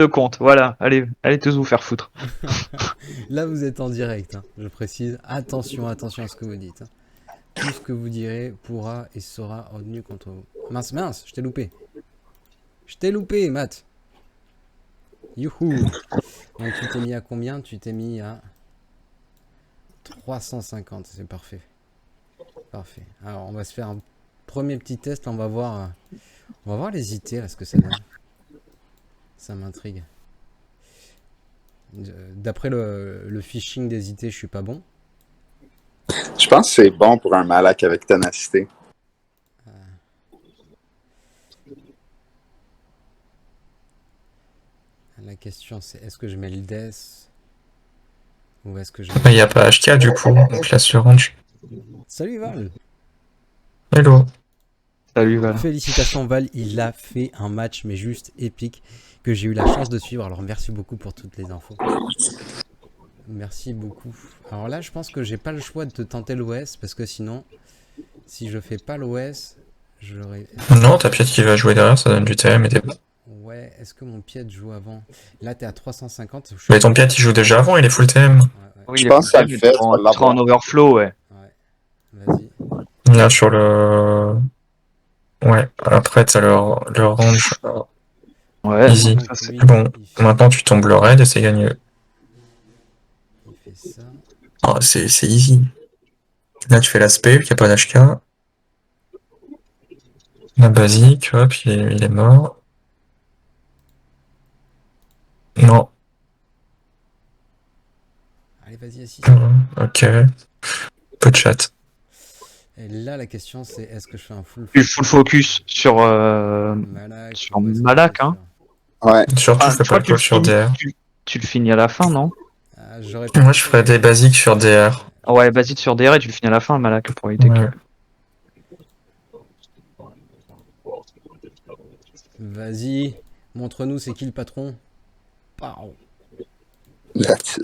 le compte, voilà. Allez tous vous faire foutre. Là, vous êtes en direct, hein, je précise. Attention, attention à ce que vous dites, hein. Tout ce que vous direz pourra et sera retenu contre vous. Mince, mince, je t'ai loupé. Je t'ai loupé, Matt. Youhou. Donc, tu t'es mis à combien? Tu t'es mis à 350. C'est parfait. Parfait. Alors, on va se faire un premier petit test. Là, on va voir les IT, là, ce que ça donne. Ça m'intrigue. D'après le phishing des IT, je suis pas bon. Je pense que c'est bon pour un Malak avec ténacité. La question, c'est est-ce que je mets le death ou est-ce que je Il n'y a pas HK du coup, on classe le range. Salut Val. Hello. Salut, voilà. Félicitations Val, il a fait un match mais juste épique que j'ai eu la chance de suivre. Alors merci beaucoup pour toutes les infos. Merci beaucoup. Alors là, je pense que j'ai pas le choix de te tenter l'OS parce que sinon, si je fais pas l'OS, j'aurais. Non, ta pièce qui va jouer derrière, ça donne du TM et des... Ouais, est-ce que mon pied joue avant? Là, t'es à 350. Mais ton pièce il joue déjà avant, il est full TM. Ouais, Oui, Je il est pense que ça le full-time, fait, tu vas tu seras en l'avoir. overflow, ouais. ouais. Vas-y. Là sur le... Ouais, après t'as le range Ouais, easy. Donc ça c'est... lui, Bon, il fait, maintenant tu tombes le raid et c'est gagné. il fait ça. Oh, c'est easy. Là tu fais l'aspect, il n'y a pas d'HK. La basique, hop, il est mort. Non. Allez, vas-y, assiste. Ok. Peu de chat. Et là, la question, c'est est-ce que je fais un full Tu full focus Malak sur ou est-ce que je le Malak, fais hein. Ouais. Surtout, Enfin, fais je pas crois le que tu le call sur finis, DR. tu le finis à la fin, non? J'aurais Moi, peut-être je fait ferais des basiques sur DR. Ouais, basique sur DR et tu le finis à la fin, Malak, pour éviter que... Ouais. Vas-y, montre-nous c'est qui le patron. Pau. Là-dessus.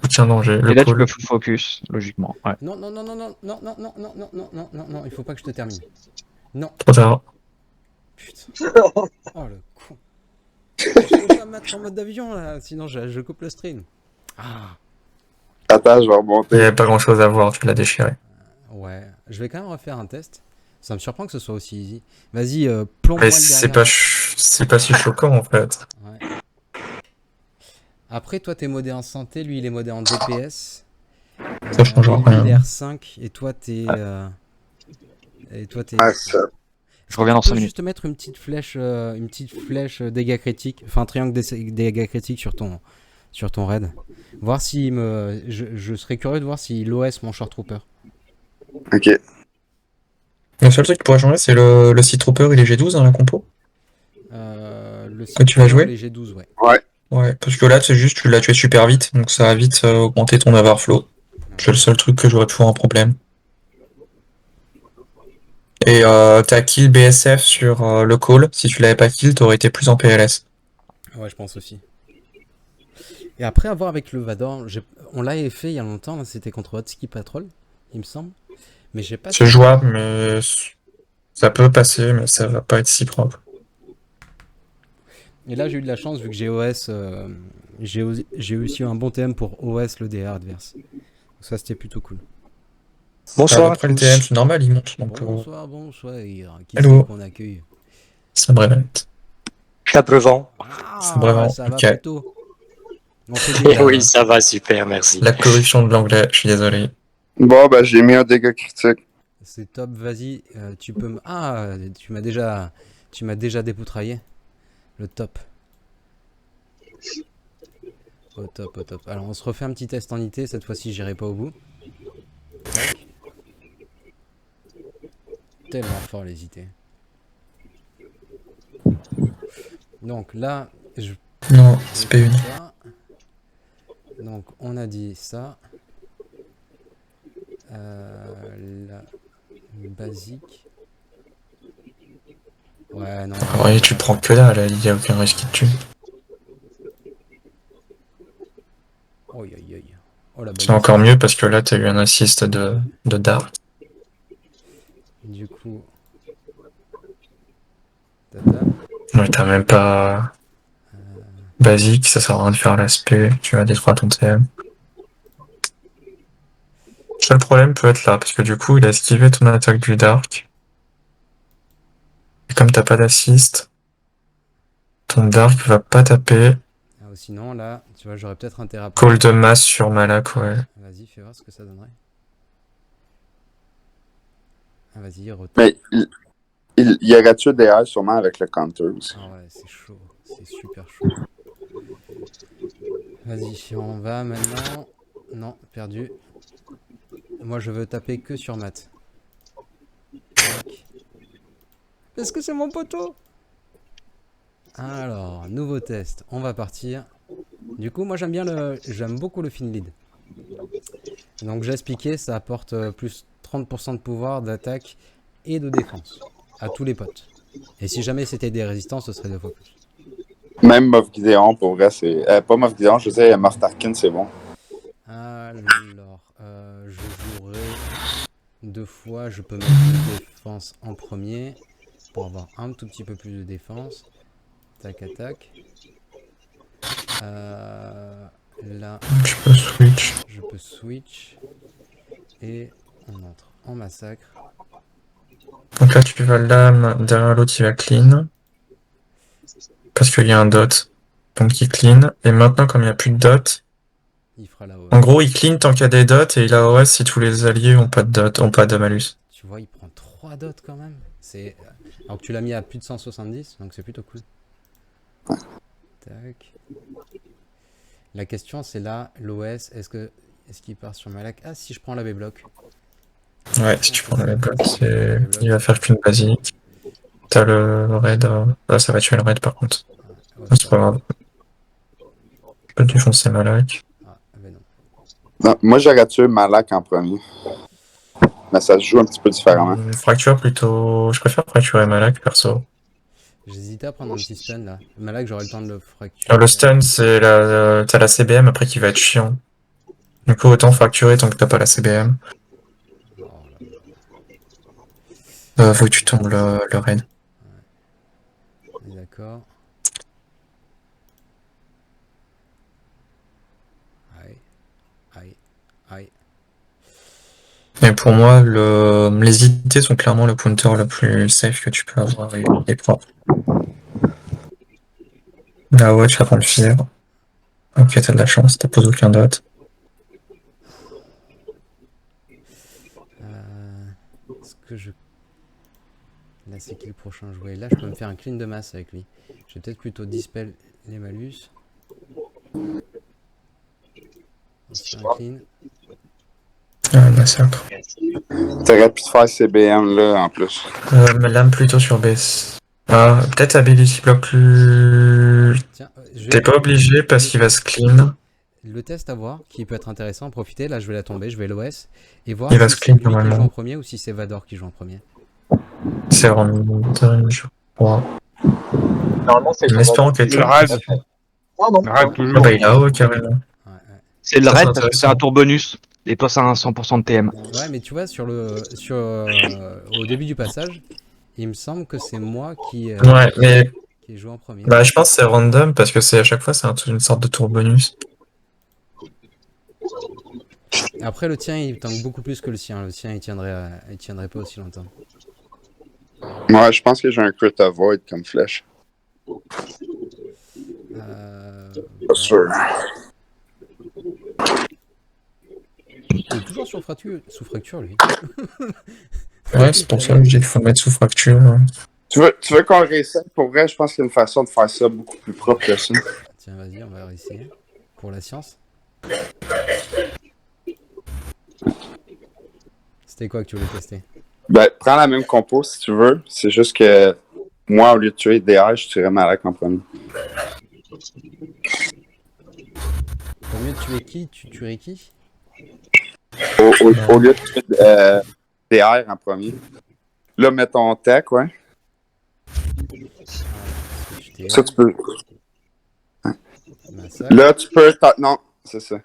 Aucun danger, le Et là, tu peux call. full focus, logiquement, ouais. Non, non, non, non, non, non, non, non, non, non, non, non, non, non, il faut pas que je te termine. Non, Trop tard. putain. Oh le con. Je peux pas me mettre en mode d'avion là, sinon je coupe le stream. Ah, Attends, je vais Il n'y remonter. avait pas grand chose à voir, tu l'as déchiré. ouais, je vais quand même refaire un test. Ça me surprend que ce soit aussi easy. Vas-y, Mais plombe-moi le c'est derrière. pas, c'est pas si choquant en fait. Ouais. Après, toi, t'es modé en santé, lui, il est modé en DPS. Ça change Et lui, il est rien. R5, et toi, t'es. Et toi, t'es. Ah, ça. Je Est-ce que reviens tu dans peux 5 minutes. juste mettre une petite flèche dégâts critiques, enfin un triangle dégâts critiques sur ton raid? Voir si je serais curieux de voir si l'OS mon short trooper. Ok. Le seul truc qui pourrait changer, c'est le Sea Trooper, il est G12 dans la compo. Le Que tu vas Trooper, jouer. léger 12, ouais. Ouais. Ouais, parce que là, c'est juste, tu l'as tué super vite, donc ça va vite augmenter ton overflow. C'est le seul truc que j'aurais pu avoir un problème. Et t'as kill BSF sur le call. Si tu l'avais pas kill, t'aurais été plus en PLS. Ouais, je pense aussi. Et après avoir avec le Vador, on l'avait fait il y a longtemps, c'était contre Hotski Patrol, il me semble. Mais j'ai pas C'est su. jouable, mais ça peut passer, mais ça va pas être si propre. Et là, j'ai eu de la chance vu que j'ai OS. J'ai aussi eu un bon TM pour OS le DR adverse. Donc ça, c'était plutôt cool. Bah, Bonsoir à après le TM, tous. c'est normal, il monte. Donc, Bonsoir, bonsoir. Qui c'est hello, qu'on accueille? ça me révèle. Chabrevent. C'est Ah, vraiment, ça va ok. plutôt. On fait Eh des. oui, ça va super, merci. La corruption de l'anglais, je suis désolé. Bon, ben, j'ai mis un dégât critique. C'est top, vas-y. Tu peux me. Ah, tu m'as déjà dépoutraillé. Le top. Au top, au top. Alors, on se refait un petit test en IT. Cette fois-ci, j'irai pas au bout. Tac. Tellement fort les IT. Donc là, je Non, vais c'est faire P1. ça. Donc, on a dit ça. La basique. Ouais, non. Ouais, tu prends que dalle, il y a aucun risque qui te tue. Oi, oi, oi. Oh, la C'est balice. encore mieux parce que là, t'as eu un assist de Dart. Du coup. Tata. Ouais, t'as même pas. basique, ça sert à rien de faire l'aspect, tu vas détruire ton TM. Le seul problème peut être là, parce que du coup, il a esquivé ton attaque du Dark. Et comme t'as pas d'assist, ton Dark va pas taper. Ah, ou sinon, là, tu vois, j'aurais peut-être intérêt à Call de masse sur Malak, ouais. Vas-y, fais voir ce que ça donnerait. Ah, vas-y, retourne. Mais il y aurait tué DR sûrement avec le counter aussi. Ah ouais, c'est chaud. C'est super chaud. Vas-y, on va maintenant. Non, perdu. Moi, je veux taper que sur Matt. Tac. Est-ce que c'est mon poteau? Alors, nouveau test. On va partir. Du coup, moi, j'aime beaucoup le fin lead. Donc, j'ai expliqué, ça apporte plus 30% de pouvoir, d'attaque et de défense à tous les potes. Et si jamais c'était des résistances, ce serait 2 fois plus. Même Moff Gideon, pour vrai, c'est. Pas Moff Gideon, je sais, Moff Tarkin, c'est bon. Alors, je jouerai 2 fois. Je peux mettre une défense en premier pour avoir un tout petit peu plus de défense. Tac, attaque. Là, Tu peux switch. je peux switch. Et on entre en massacre. Donc là, tu vas lame, derrière l'autre, il va clean. Parce qu'il y a un dot. Donc il clean. Et maintenant, comme il n'y a plus de dot, Il fera la OS. en gros, il clean tant qu'il y a des dots et il a OS si tous les alliés ont pas de dot, ont pas de malus. Tu vois, il prend 3 dots quand même. Alors que tu l'as mis à plus de 170, donc c'est plutôt cool. Tac. La question, c'est là, l'OS, est-ce qu'il part sur Malak? Ah, si je prends la B-block. Ouais, si tu prends le bloc, il va faire qu'une basique. T'as le raid. Là, ça va tuer le raid par contre. Ouais, C'est pas grave. Je peux défoncer Malak. Ah, ben non. Non, moi, j'aurais tué Malak en premier. Mais ça se joue un petit peu différemment. Fracture plutôt. Je préfère fracturer Malak perso. J'hésitais à prendre un petit stun là. Malak, j'aurais le temps de le fracturer. Le stun, c'est t'as la CBM après qui va être chiant. Du coup, autant fracturer tant que t'as pas la CBM. Oh là là. Faut que tu tombes le raid. On est d'accord. Aïe. Aïe. Aïe. Mais pour moi, les idées sont clairement le counter le plus safe que tu peux avoir et propre. Là, ouais, tu vas prendre le fear. Ok, t'as de la chance, t'as posé aucun dot. Est-ce que je... Là, c'est qui le prochain jouet? Là, je peux me faire un clean de masse avec lui. Je vais peut-être plutôt dispel les malus. On se fait un clean. Ah, massacre. T'aurais pu te faire CBM là en plus. Mais lame plutôt sur base. Ah, peut-être ability block plus. Tiens, T'es pas obligé parce qu'il va se clean. le test à voir, qui peut être intéressant, profiter. Là, je vais la tomber, je vais l'OS. Et voir Il va si se c'est clean lui qui joue normalement. en premier ou si c'est Vador qui joue en premier. C'est vraiment je crois. Normalement, c'est En espérant qu'il Le raid. Pardon. Le raid, Ah toujours. bah il a haut carrément. Ouais, ouais. C'est le Ça, c'est raid parce que c'est intéressant. un tour bonus. Et toi, c'est un 100% de TM. Ouais, mais tu vois, au début du passage, il me semble que c'est moi Ouais, mais qui joue en premier. bah, je pense que c'est random parce que c'est à chaque fois c'est une sorte de tour bonus. Après, le tien, il tank beaucoup plus que le sien. Le sien, il tiendrait pas aussi longtemps. Ouais, je pense que j'ai un crit avoid comme flèche. Pas sûr. Il est toujours sous fracture, lui. Ouais, c'est pour ça que je dis qu'il faut le mettre sous fracture. Hein. Tu veux qu'on réessaye? Pour vrai, je pense qu'il y a une façon de faire ça beaucoup plus propre que ça. Tiens, vas-y, on va essayer. Pour la science. C'était quoi que tu voulais tester? Ben, prends la même compo si tu veux. C'est juste que moi, au lieu de tuer DR, je tuerais Malak en premier. Pour mieux tuer qui, tu tuerais qui? Au lieu de tuer DR en premier. Là, mets ton tech, ouais. Ça, tu peux. Là, tu peux. Non, c'est ça.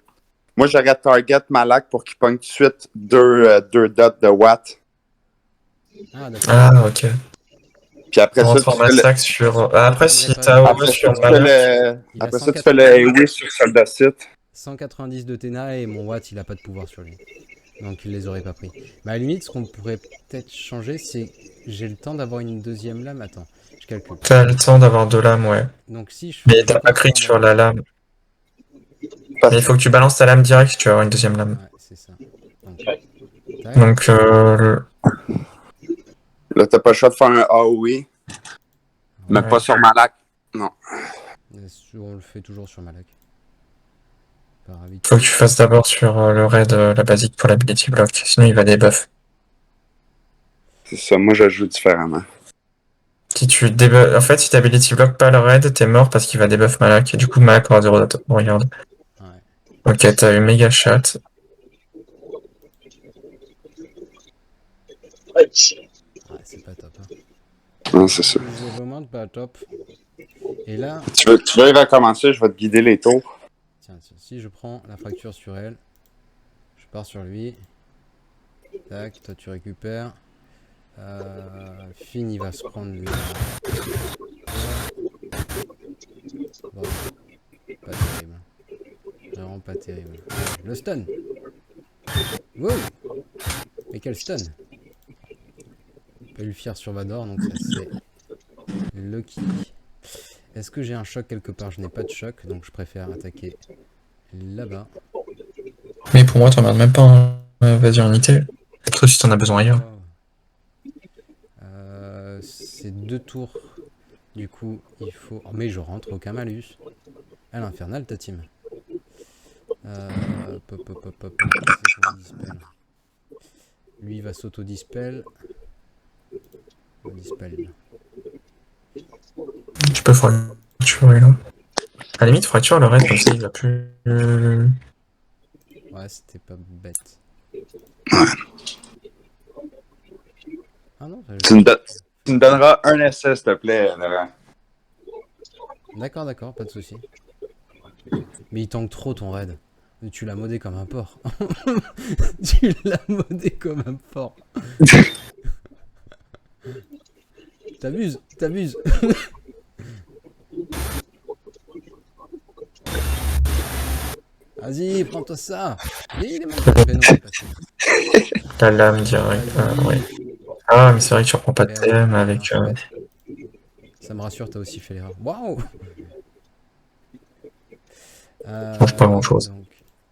Moi, j'aurais target Malak pour qu'il pogne tout de suite deux dots de watt. Ah, d'accord. Ah, ok. Puis après ça, Rentre en tu fais le... massacre sur. Après, si prendrai pas t'as de- AOE Après ça, sur tu fais Malak, le... Il a Après ça, tu fais le 190, AoE sur Soldat Sith. 190 de Tena et mon Watt, il a pas de pouvoir sur lui. Donc il les aurait pas pris. Mais à la limite, ce qu'on pourrait peut-être changer, c'est j'ai le temps d'avoir une deuxième lame. Attends, je calcule. t'as le temps d'avoir 2 lames, ouais. Donc si je Mais fais t'as pas crit l'épaisseur sur la lame. Parce Mais il faut que tu balances ta lame direct si tu veux avoir une deuxième lame. Ouais, c'est ça. Donc, tac. Donc, là, t'as pas le choix de faire un AoE, mais Ouais. pas sur Malak. On le fait toujours sur Malak. Par habitude. faut que tu fasses d'abord sur le raid, la basique pour l'ability block. Sinon, il va debuff. C'est ça, moi, je joue différemment. Si tu debuff... En fait, si t'ability block pas le raid, t'es mort parce qu'il va debuff Malak. Et du coup, Malak aura 0 d'attaque. Regarde. Ouais. Ok, t'as eu méga chat. Ouais, c'est pas top. Hein. Non, c'est ça. C'est vraiment pas top. Et là, Tu veux y recommencer, je vais te guider les tours. tiens, si je prends la fracture sur elle, je pars sur lui. Tac, toi tu récupères. Finn il va se prendre lui. Bon, pas terrible. Vraiment pas terrible. Le stun. Wow. Mais quel stun. On peut lui faire sur Vador, donc ça c'est lucky. Est-ce que j'ai un choc quelque part? Je n'ai pas de choc, donc je préfère attaquer là-bas. Mais pour moi, t'emmerdes même pas un vas-y en unité. Sauf si t'en as besoin ailleurs. C'est 2 tours. Du coup, il faut... Oh, mais je rentre aucun malus. À l'infernal, ta team. Pop, pop, pop, pop. C'est qu'on dispel. Lui, il va s'auto-dispel. Dispel. Tu peux fracturer là. À la limite, fracture le raid, comme ça il va plus. Ouais, c'était pas bête. Ah non, Tu me donneras un essai, s'il te plaît, Laurent. D'accord, d'accord, pas de souci. Mais il tank trop ton raid. Tu l'as modé comme un porc. Tu l'as modé comme un porc. T'abuses, t'abuses. Vas-y, prends-toi ça. Mais il est même pas non, La lame direct. Ouais. Ah, mais c'est vrai que tu reprends pas de thème avec. Ça me rassure, t'as aussi fait l'erreur. Waouh. Ça change pas grand chose. Donc,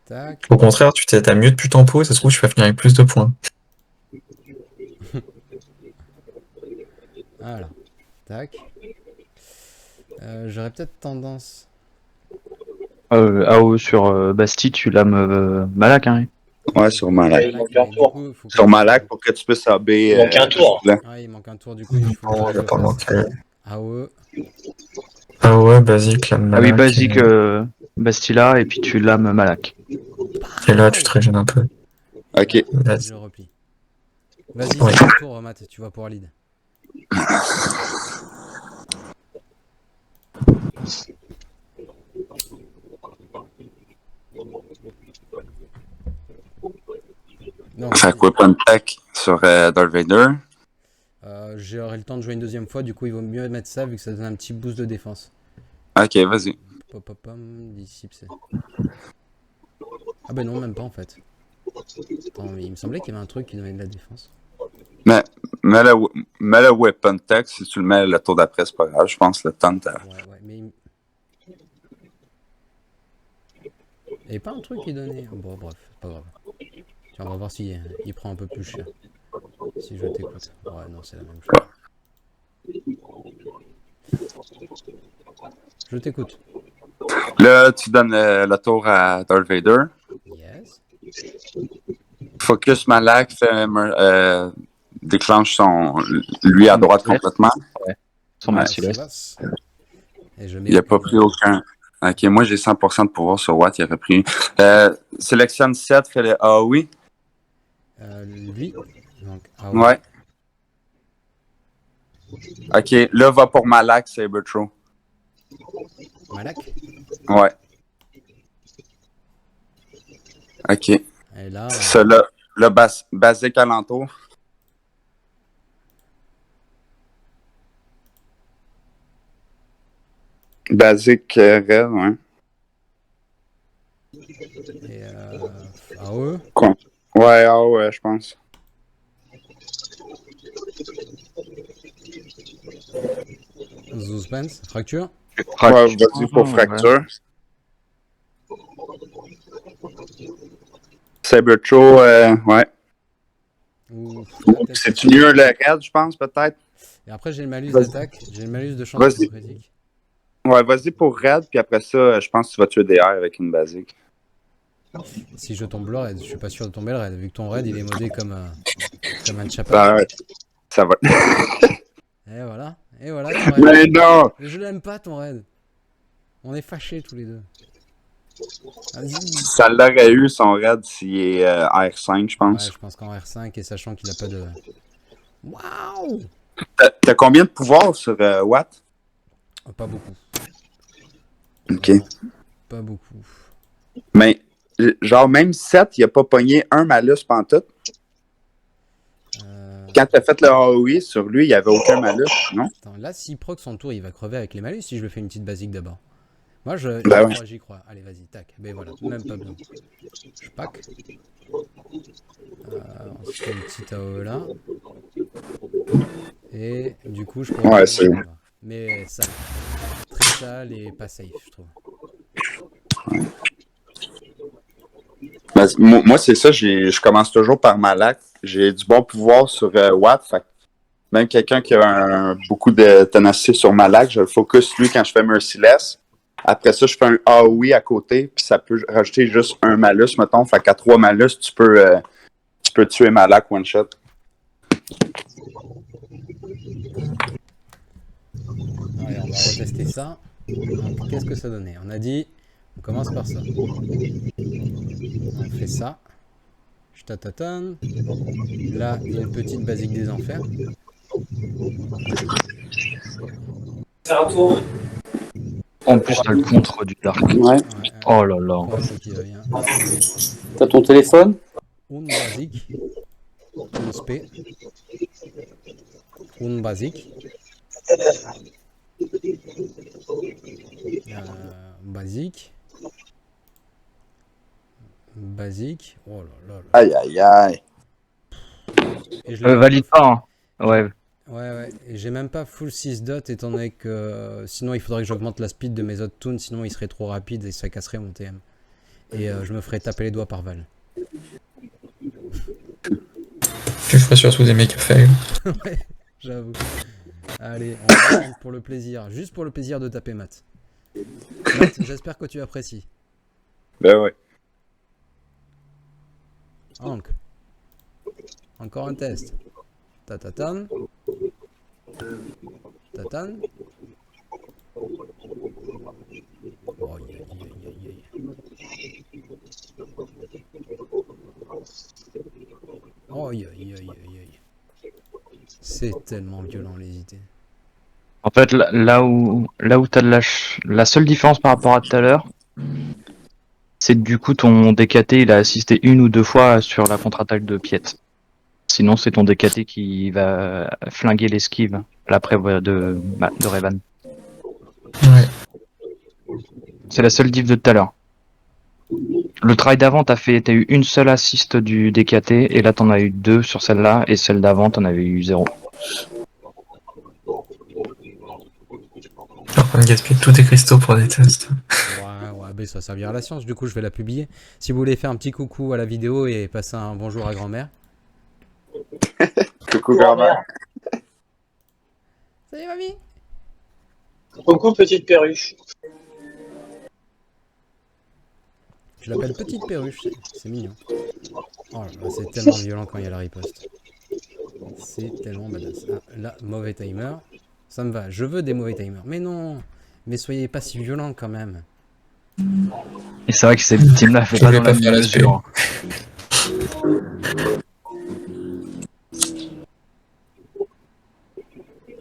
tac. Au contraire, t'as mieux de pute en pot, ça se trouve, tu vas finir avec plus de points. Voilà. Tac. J'aurais peut-être tendance. AO sur Bastille, tu lames Malak, hein. Ouais, sur Malak. Il manque un tour. Sur Malak pour que tu puisses AB. Il manque un tour. Ah, il manque un tour, du coup, il faut Oh, que il je va pas fasse. manquer. AOE. Ah ouais, basique, lame Ah Malak. oui, basique Bastilla, et puis tu lames Malak. Et là, tu te régènes un peu. Ok. Vas-y. Je replie. Vas-y, Ouais. c'est ton tour, Matt, tu vas pouvoir lead. Non, Fait que Weapon Tech sur Darth Vader. j'aurai le temps de jouer une deuxième fois, du coup il vaut mieux mettre ça vu que ça donne un petit boost de défense. Ok, vas-y. Pop, pop, pom, dissipe, c'est. Ah bah non, même pas en fait. Attends, mais il me semblait qu'il y avait un truc qui donnait de la défense. Mais mets le Weapon Tech, si tu le mets le tour d'après, c'est pas grave, je pense, le temps de ta... Ouais, mais. Il n'y avait pas un truc qui donnait. Bon, bref, c'est pas grave. Tiens, on va voir si il prend un peu plus cher. Si je t'écoute. Ouais, non, c'est la même chose. Je t'écoute. Là, tu donnes le tour à Darth Vader. Yes. Focus Malak déclenche lui à droite complètement. Son Ouais. merciless. Et je mets Il n'a pas pris aucun. Ok, moi j'ai 100% de pouvoir sur Watt, il aurait pris. Sélectionne 7, fais le AOE. Lui. Donc, ah Ouais. Ok, là va pour Malak, Saber Throw. Malak. Ouais. Ok. Et là. C'est ça, là, le basique alentour. Basique red, ouais. Et AOE. Quoi? Ouais, ah ouais, je pense. Suspense. Fracture. Ouais, vas-y pour fracture. Sabertro, ouais. Ou... C'est mieux le raid, je pense, peut-être. Et après, j'ai le malus Vas-y. d'attaque. J'ai le malus de chance Vas-y. critique. Ouais, vas-y pour raid, puis après ça, je pense que tu vas tuer DR avec une basique. Si je tombe le raid, je suis pas sûr de tomber le raid, vu que ton raid il est modé comme un chapa. Ben ouais, ça va. Et voilà, ton raid. Mais non! Je l'aime pas ton raid. On est fâchés tous les deux. Vas-y. Ça l'aurait eu son raid s'il est R5, je Ouais, pense. je pense qu'en R5 et sachant qu'il a pas de. Waouh! T'as combien de pouvoirs sur Watt? Pas beaucoup. Ok. Vraiment, pas beaucoup. Mais, genre, même 7, il a pas pogné un malus pantoute. Quand t'as fait le AOE sur lui, il n'y avait aucun malus, non? Attends, là, s'il proc son tour, il va crever avec les malus si je lui fais une petite basique d'abord. Moi, Bah ouais. j'y crois. Allez, vas-y, tac. Ben voilà, même pas besoin. Je pack. Ensuite, une petite AOE là. Et du coup, je peux. Ouais, c'est. Mais sale. Très sale et pas safe, je trouve. Ben, moi, c'est ça, je commence toujours par Malak. J'ai du bon pouvoir sur Watt. Fait que même quelqu'un qui a beaucoup de ténacité sur Malak, je le focus lui quand je fais Merciless. Après ça, je fais un AOE à côté, puis ça peut rajouter juste un malus, mettons. Fait qu'à 3 malus, tu peux tuer Malak one shot. Allez, on va retester ça. Donc, qu'est-ce que ça donnait? On a dit, on commence par ça. On fait ça. Je tatatane. Là, une petite basique des enfers. C'est un tour. En plus, t'as le contre du Dark. Ouais. Oh là là. Oh, c'est qui revient. T'as ton téléphone? Un basique. Un spé. Un basique. Basique. Basique. Oh là là là. Aïe, aïe, aïe. Et je l'ai Valide pas, hein. Ouais. Ouais. Et j'ai même pas full 6 dots étant donné que sinon il faudrait que j'augmente la speed de mes autres toons, sinon il serait trop rapide et ça casserait mon TM. Et je me ferais taper les doigts par Val. Tu ferais surtout des make fail. Ouais, j'avoue. Allez, on va pour le plaisir, juste pour le plaisir de taper Matt. Matt, j'espère que tu apprécies. Ben ouais. Donc, encore un test. Tatatan. Tatane. Oh, aïe, aïe. Oh, aïe. C'est tellement violent les idées. En fait, là où t'as de la seule différence par rapport à tout à l'heure, c'est que du coup ton DKT il a assisté une ou deux fois sur la contre-attaque de Piet. Sinon, c'est ton DKT qui va flinguer l'esquive, l'après de Revan. Ouais. C'est la seule diff de tout à l'heure. Le try d'avant, t'as eu une seule assist du DKT, et là t'en as eu deux sur celle-là, et celle d'avant, t'en avais eu 0. Alors qu'on gaspille tous tes cristaux pour des tests. Ouais, mais ça servira à la science, du coup je vais la publier. Si vous voulez faire un petit coucou à la vidéo et passer un bonjour à grand-mère. Coucou, grand-mère. Salut mamie. Coucou, petite perruche. Je l'appelle Petite Perruche, c'est mignon. Oh là là, c'est tellement violent quand il y a la riposte. C'est tellement badass. Ah, là, mauvais timer. Ça me va, je veux des mauvais timers. Mais non, mais soyez pas si violents quand même. Et c'est vrai que cette team-là fait Je pas voulais dans pas la faire la mesure.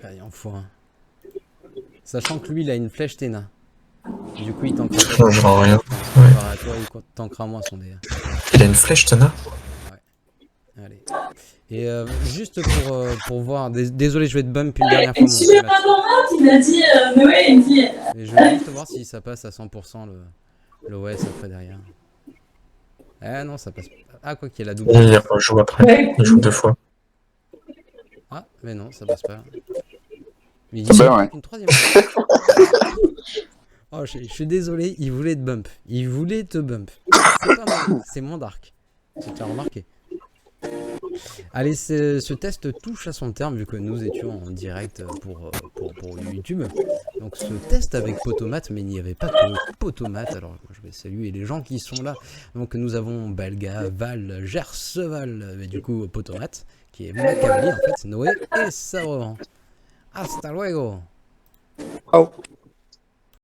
Allez, en faut un. Sachant que lui, il a une flèche Téna. Du coup, il tankera pas. changera rien. Comparé à toi, il tankera moins son DR. Il a une flèche, Tana? Allez. Et juste pour voir, désolé, je vais te bump une dernière fois. Tu fais pas ton il m'a dit, mais ouais, il me dit. Et je vais juste voir si ça passe à 100% le OS après derrière. Ah non, ça passe pas. Ah, quoi qu'il y ait la double. Et il rejoue après. Ouais. Il joue 2 fois. Ah, mais non, ça passe pas. Mais il Ben ouais. une troisième fois. Oh, je suis désolé, il voulait te bump. Il voulait te bump. C'est pas moi, c'est mon dark. Tu as remarqué. Allez, ce test touche à son terme vu que nous étions en direct pour YouTube. Donc ce test avec Potomat, mais il n'y avait pas que Potomat. Alors je vais saluer les gens qui sont là. Donc nous avons Belga, Val, Gerseval, mais du coup Potomat, qui est Macabli en fait, Noé et Sauron. Hasta luego. Oh.